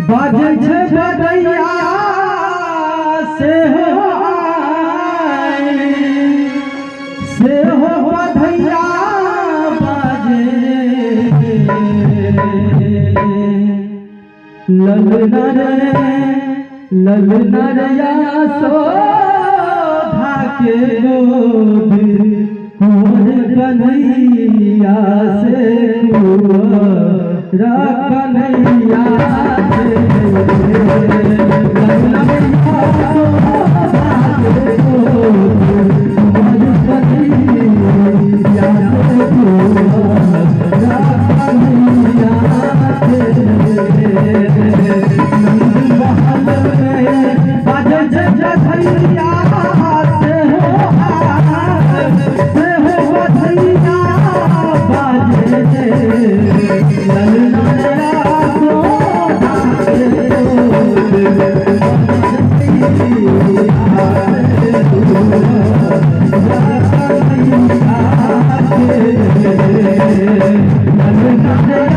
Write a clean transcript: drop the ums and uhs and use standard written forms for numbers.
बाजे छे बदैया से हो बधैया बाजे ललना रे यशोदा के गोद कुंवर कन्हैया से कुंवर कन्हैया से ललना रे यशोदा के गोद कुंवर कन्हैया से कुंवर कन्हैया से Thank you.